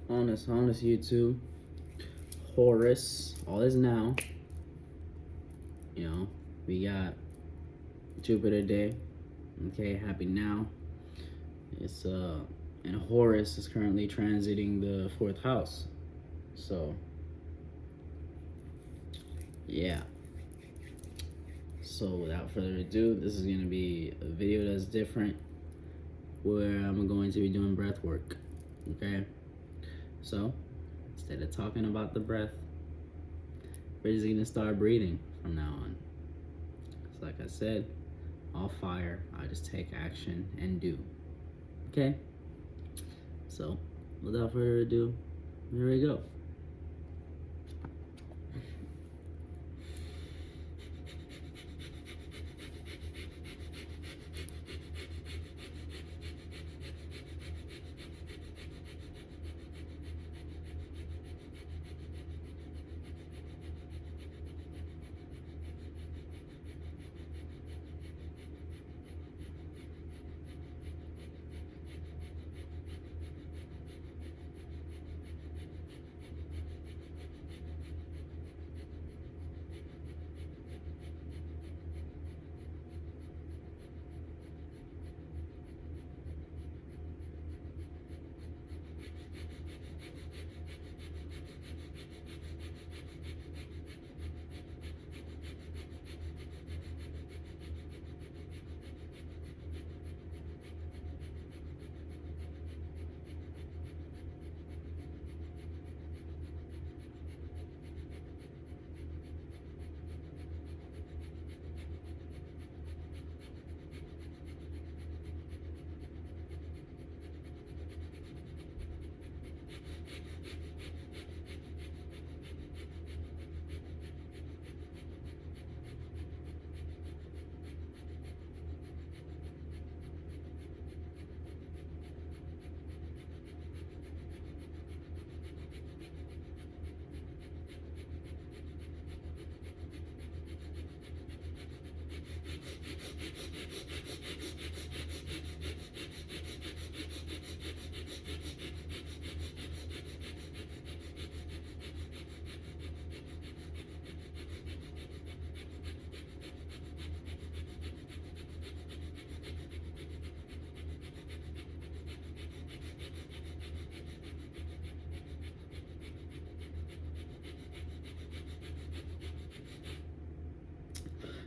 honest YouTube. Horus, all is now. You know, we got Jupiter Day. Okay, happy now. It's and Horus is currently transiting the fourth house. So yeah. So without further ado, this is gonna be a video that's different where I'm going to be doing breath work. Okay? So instead of talking about the breath, we're just gonna start breathing from now on. So like I said, I'll fire, I just take action and do. Okay? So without further ado, here we go.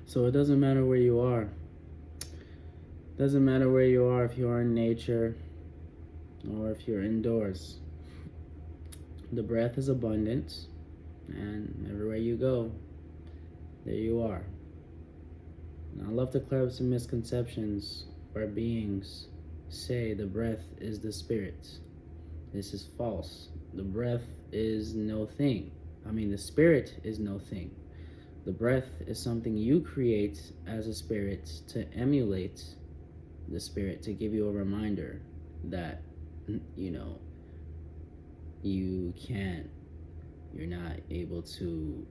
So it doesn't matter where you are. Doesn't matter where you are, if you are in nature or if you're indoors. The breath is abundant, and everywhere you go, there you are. And I love to clear up some misconceptions where beings say the breath is the spirit. This is false. The breath is no thing. The spirit is no thing. The breath is something you create as a spirit to emulate the spirit, to give you a reminder that, you're not able to,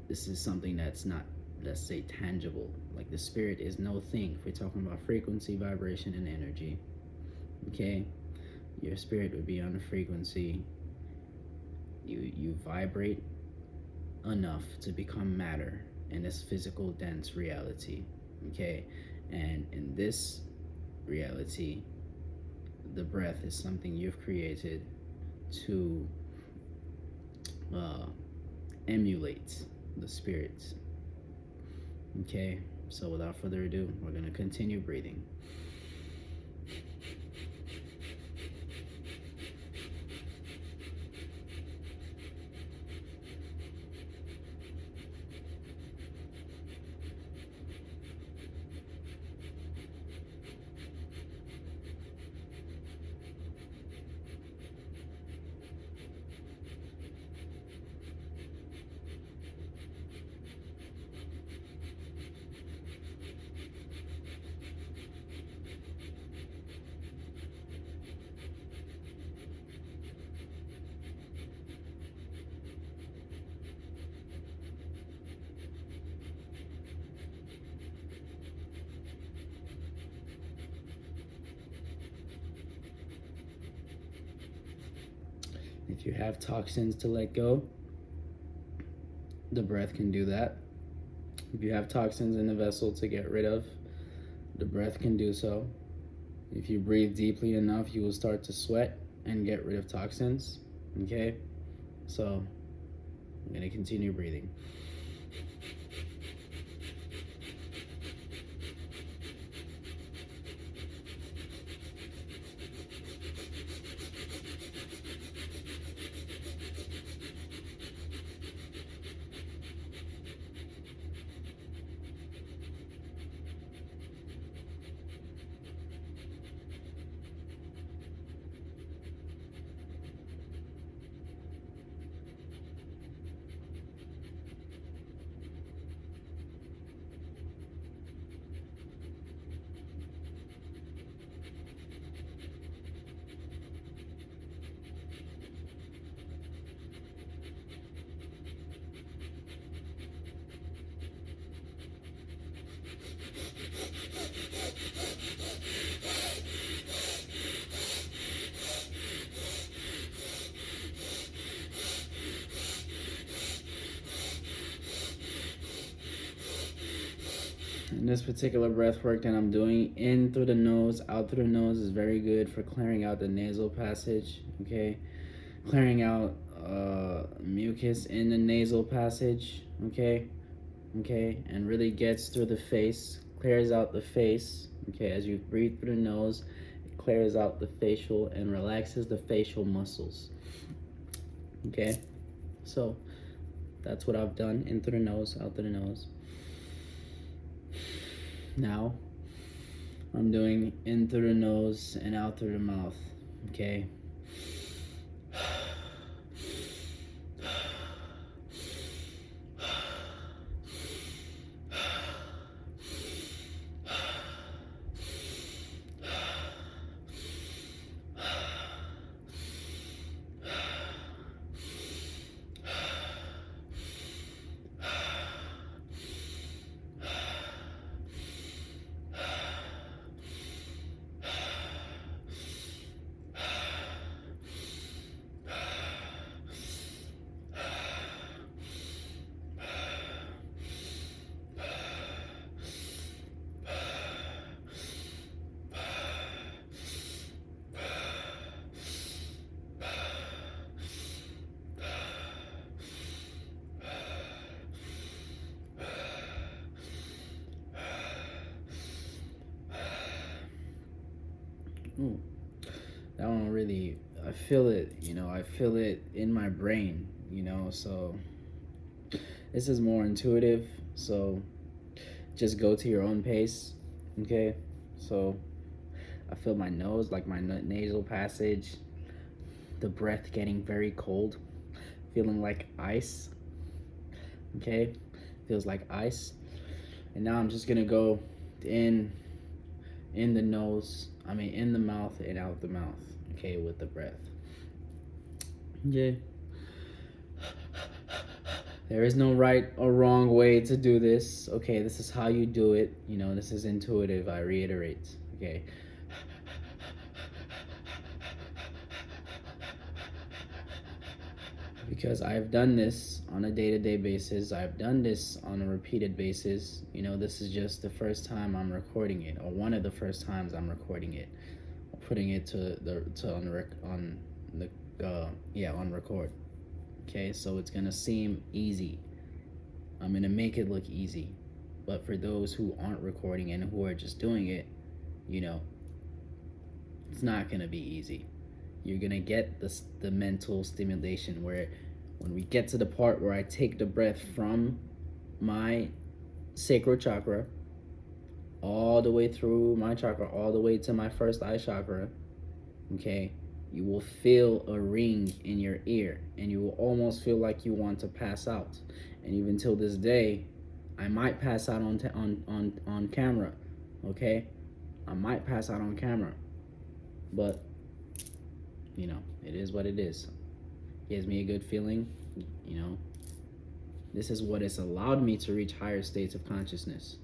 this is something that's not, let's say, tangible. Like the spirit is no thing. If we're talking about frequency, vibration, and energy, okay? Your spirit would be on a frequency. You vibrate enough to become matter in this physical dense reality, okay? And in this reality, the breath is something you've created to emulate the spirit, okay? So without further ado, we're going to continue breathing. If you have toxins to let go, the breath can do that. If you have toxins in the vessel to get rid of, the breath can do so. If you breathe deeply enough, you will start to sweat and get rid of toxins. Okay? So, I'm going to continue breathing. And this particular breath work that I'm doing, in through the nose, out through the nose, is very good for clearing out the nasal passage, okay? Clearing out mucus in the nasal passage, okay? Okay, and really gets through the face, clears out the face, okay? As you breathe through the nose, it clears out the facial and relaxes the facial muscles, okay? So, that's what I've done, in through the nose, out through the nose. Now, I'm doing in through the nose and out through the mouth, okay? Ooh, that one really, I feel it, I feel it in my brain, so this is more intuitive, so just go to your own pace, okay? So I feel my nose, like my nasal passage, the breath getting very cold, feeling like ice, okay? Feels like ice. And now I'm just gonna go in the nose, in the mouth and out the mouth, okay, with the breath. Okay. There is no right or wrong way to do this, okay? This is how you do it, this is intuitive, I reiterate, okay? Because I've done this on a day-to-day basis, I've done this on a repeated basis, this is just the first time I'm recording it, or one of the first times I'm recording it, putting it on record. Okay, so it's gonna seem easy. I'm gonna make it look easy, but for those who aren't recording and who are just doing it, it's not gonna be easy. You're gonna get the mental stimulation where when we get to the part where I take the breath from my sacral chakra all the way through my chakra, all the way to my first eye chakra, okay, you will feel a ring in your ear and you will almost feel like you want to pass out. And even till this day, I might pass out on camera, okay? I might pass out on camera, but it is what it is. Gives me a good feeling, This is what has allowed me to reach higher states of consciousness,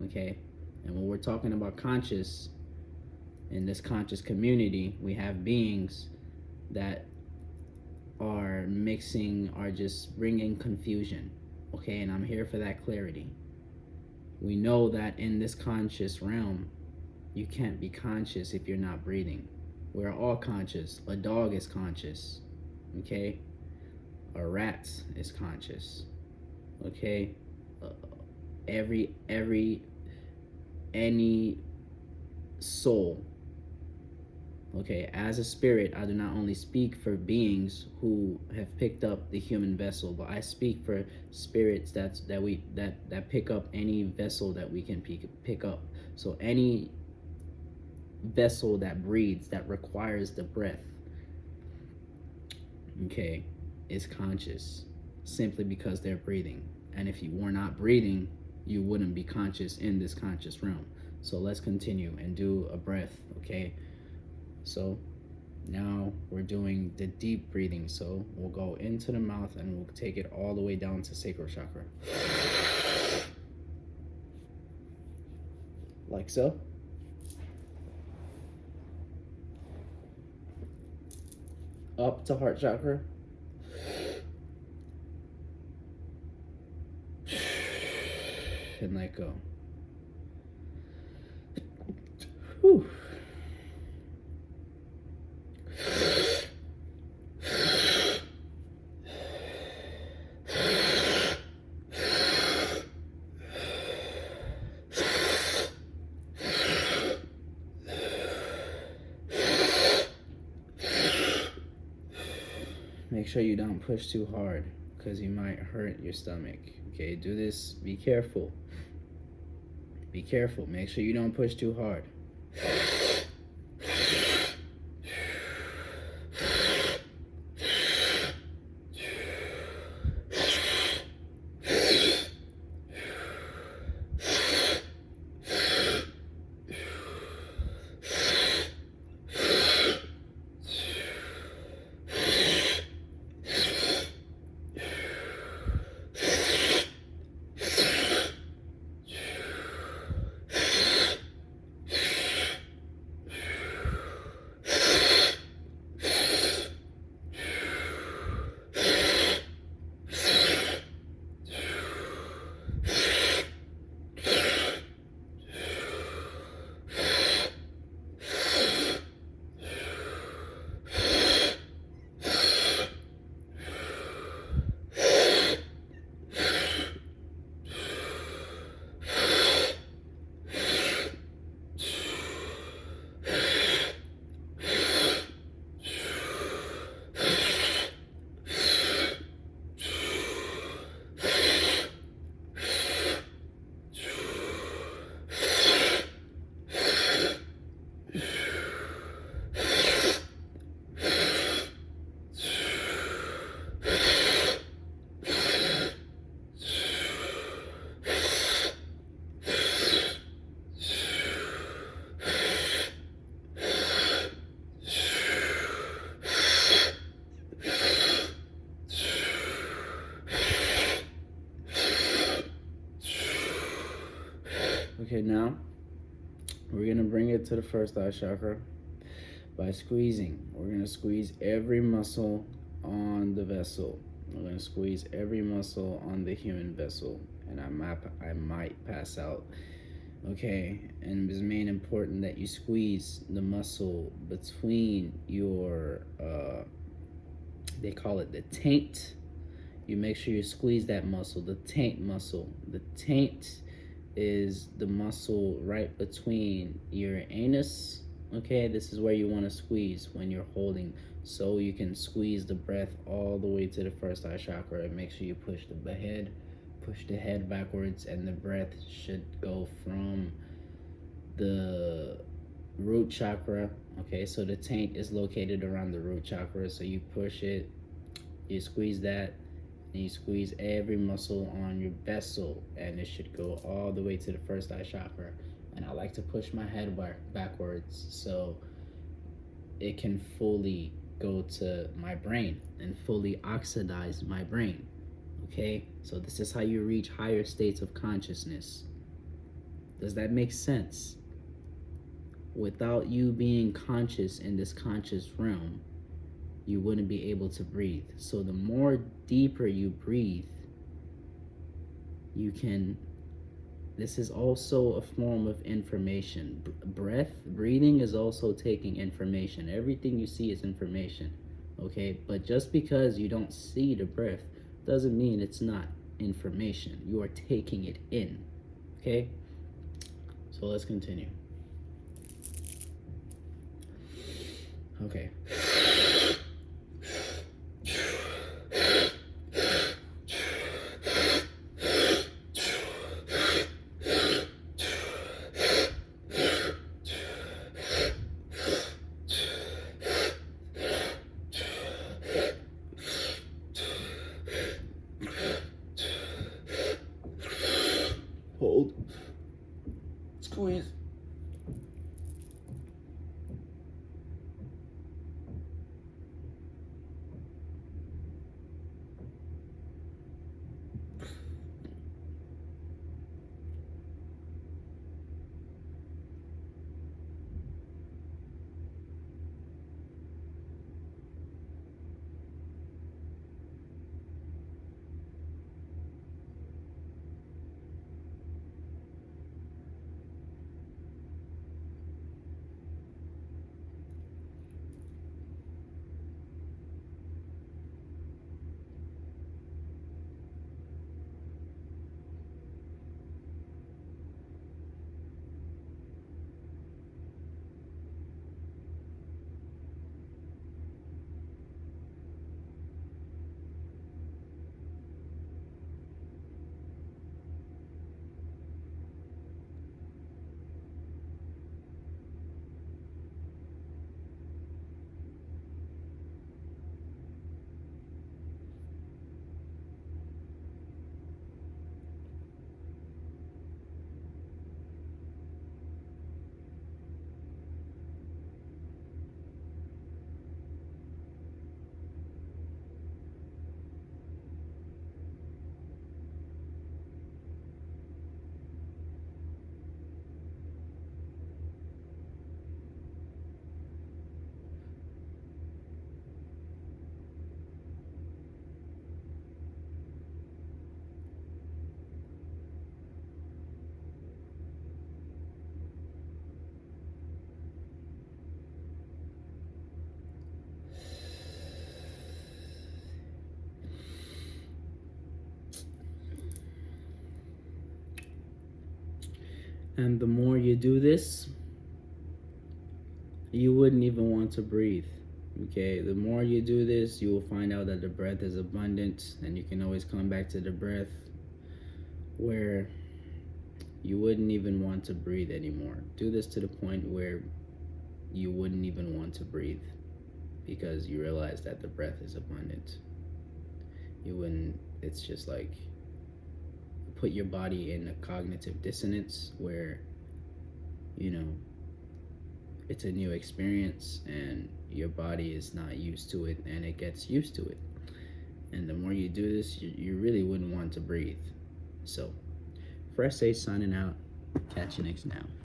okay? And when we're talking about conscious, in this conscious community, we have beings that are mixing, are just bringing confusion. Okay, and I'm here for that clarity. We know that in this conscious realm, you can't be conscious if you're not breathing. We're all conscious. A dog is conscious. Okay? A rat is conscious. Okay? Uh, any soul. Okay, as a spirit, I do not only speak for beings who have picked up the human vessel, but I speak for spirits that pick up any vessel that we can pick up. So any vessel that breathes, that requires the breath, okay, is conscious simply because they're breathing. And if you were not breathing, you wouldn't be conscious in this conscious realm. So let's continue and do a breath, okay? So now we're doing the deep breathing. So we'll go into the mouth and we'll take it all the way down to sacral chakra. Like so. Up to heart chakra. And let go. Whew. Make sure you don't push too hard because you might hurt your stomach. Okay, do this. Be careful. Be careful. Make sure you don't push too hard. Okay, now we're going to bring it to the first eye chakra by squeezing. We're going to squeeze every muscle on the vessel. We're going to squeeze every muscle on the human vessel. And I might pass out. Okay, and it's main important that you squeeze the muscle between your, they call it the taint. You make sure you squeeze that muscle, the taint muscle. The taint is the muscle right between your anus. Okay, this is where you want to squeeze when you're holding, so you can squeeze the breath all the way to the first eye chakra. And make sure you push the head backwards, and the breath should go from the root chakra. Okay, so the taint is located around the root chakra, so you push it, you squeeze that, and you squeeze every muscle on your vessel, and it should go all the way to the first eye chakra. And I like to push my head backwards so it can fully go to my brain and fully oxidize my brain. Okay, so this is how you reach higher states of consciousness. Does that make sense? Without you being conscious in this conscious realm, you wouldn't be able to breathe. So the more deeper you breathe, you can, this is also a form of information. Breathing is also taking information. Everything you see is information, okay? But just because you don't see the breath doesn't mean it's not information. You are taking it in, okay? So let's continue. Okay. Hold. Squeeze. And the more you do this, you wouldn't even want to breathe. Okay, the more you do this, you will find out that the breath is abundant, and you can always come back to the breath where you wouldn't even want to breathe anymore. Do this to the point where you wouldn't even want to breathe because you realize that the breath is abundant. You wouldn't, it's just like put your body in a cognitive dissonance where, you know, it's a new experience and your body is not used to it and it gets used to it. And the more you do this, you really wouldn't want to breathe. So, Fresh Say signing out. Catch you next now.